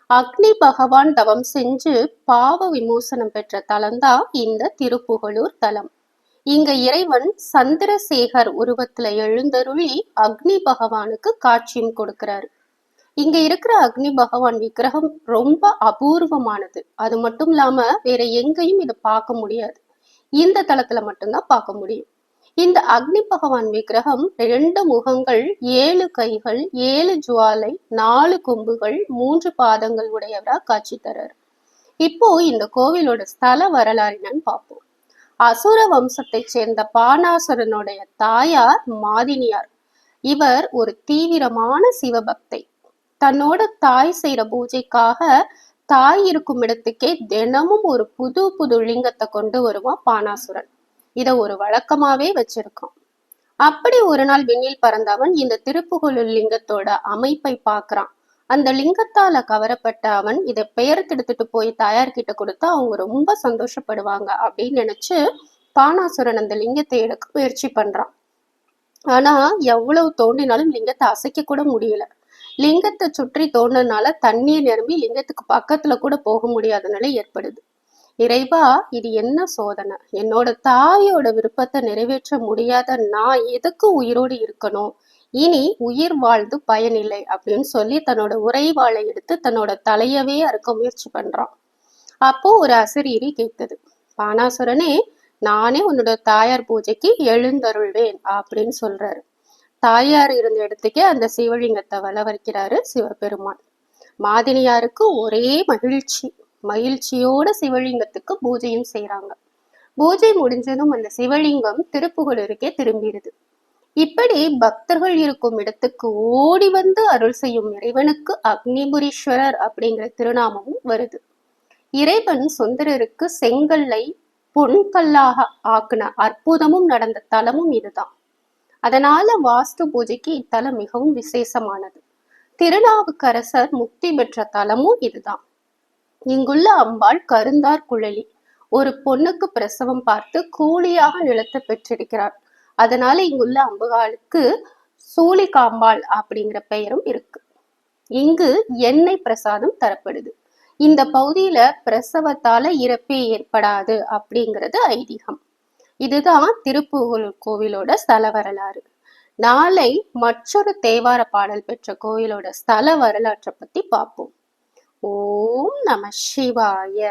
அக்னி பகவான் தவம் செஞ்சு பாவ விமோசனம் பெற்ற தலம்தான் இந்த திருப்புகலூர் தலம். இங்க இறைவன் சந்திரசேகர் உருவத்துல எழுந்தருளி அக்னி பகவானுக்கு காட்சியும் கொடுக்கிறாரு. இங்க இருக்கிற அக்னி பகவான் விக்கிரகம் ரொம்ப அபூர்வமானது. அது மட்டும் இல்லாம வேற எங்கேயும் இதை பார்க்க முடியாது. இந்த தலத்துல மட்டும்தான் பார்க்க முடியும். இந்த அக்னி பகவான் விக்கிரகம் 2 முகங்கள், 7 கைகள், 7 ஜுவாலை, 4 கொம்புகள், 3 பாதங்கள் உடையவரா காட்சி தர்றார். இப்போ இந்த கோவிலோட ஸ்தல வரலாறு என்னன்னு பார்ப்போம். அசுர வம்சத்தை சேர்ந்த பானாசுரனுடைய தாயார் மாதினியார். இவர் ஒரு தீவிரமான சிவபக்தை. தன்னோட தாய் செய்யற பூஜைக்காக தாய் இருக்கும் இடத்துக்கே தினமும் ஒரு புது புது லிங்கத்தை கொண்டு வருவான் பானாசுரன். இத ஒரு வழக்கமாவே வச்சிருக்கான். அப்படி ஒரு நாள் விண்ணில் பறந்தவன் இந்த திருப்புகலூர் லிங்கத்தோட அமைப்பை பார்க்கறான். அந்த லிங்கத்தால கவரப்பட்ட அவன் இதை பெயர்த்தெடுத்துட்டு போய் தாயார்கிட்ட கொடுத்தா அவங்க ரொம்ப சந்தோஷப்படுவாங்க அப்படின்னு நினைச்சு பானாசுரன் அந்த லிங்கத்தை எடுக்க முயற்சி பண்றான். ஆனா எவ்வளவு தோண்டினாலும் லிங்கத்தை அசைக்க கூட முடியல. லிங்கத்தை சுற்றி தோண்டினால தண்ணீர் நிரம்பி லிங்கத்துக்கு பக்கத்துல கூட போக முடியாத நிலை ஏற்படுது. இறைவா, இது என்ன சோதனை? என்னோட தாயோட விருப்பத்தை நிறைவேற்ற முடியாத நான் எதுக்கு உயிரோடு இருக்கணும்? இனி உயிர் வாழ்ந்து பயனில்லை அப்படின்னு சொல்லி தன்னோட உறைவாளை எடுத்து தன்னோட தலையவே அறுக்க முயற்சி பண்றான். அப்போ ஒரு அசரீரி கேட்குது, பானாசுரனே, நானே உன்னோட தாயார் பூஜைக்கு எழுந்தருள்வேன் அப்படின்னு சொல்றாரு. தாயார் இருந்த இடத்துக்கே அந்த சிவலிங்கத்தை வளவரைக்கிறாரு சிவபெருமான். மாதினியாருக்கு ஒரே மகிழ்ச்சியோட சிவலிங்கத்துக்கு பூஜையும் செய்யறாங்க. பூஜை முடிஞ்சதும் அந்த சிவலிங்கம் திருப்புகலூருக்கே திரும்பிடுது. இப்படி பக்தர்கள் இருக்கும் இடத்துக்கு ஓடி வந்து அருள் செய்யும் இறைவனுக்கு அக்னிபுரீஸ்வரர் அப்படிங்கிற திருநாமமும் வருது. இறைவன் சுந்தரருக்கு செங்கல்லை பொன்கல்லாக ஆக்குன அற்புதமும் நடந்த தலமும் இதுதான். அதனால வாஸ்து பூஜைக்கு இத்தலம் மிகவும் விசேஷமானது. திருநாவுக்கரசர் முக்தி பெற்ற தலமும் இதுதான். இங்குள்ள அம்பாள் கருந்தார் குழலி. ஒரு பொண்ணுக்கு பிரசவம் பார்த்து கூலியாக நிலத்தை பெற்றிருக்கிறார். அதனால இங்குள்ள அம்பாளுக்கு சூலிகாம்பாள் அப்படிங்கிற பெயரும் இருக்கு. இங்கு எண்ணெய் பிரசாதம் தரப்படுது. இந்த பகுதியில பிரசவத்தால இறப்பே ஏற்படாது அப்படிங்கிறது ஐதீகம். இதுதான் திருப்புகலூர் கோவிலோட ஸ்தல வரலாறு. நாளை மற்றொரு தேவார பாடல் பெற்ற கோயிலோட ஸ்தல வரலாற்றை பத்தி பார்ப்போம். ஓம் நம சிவாய.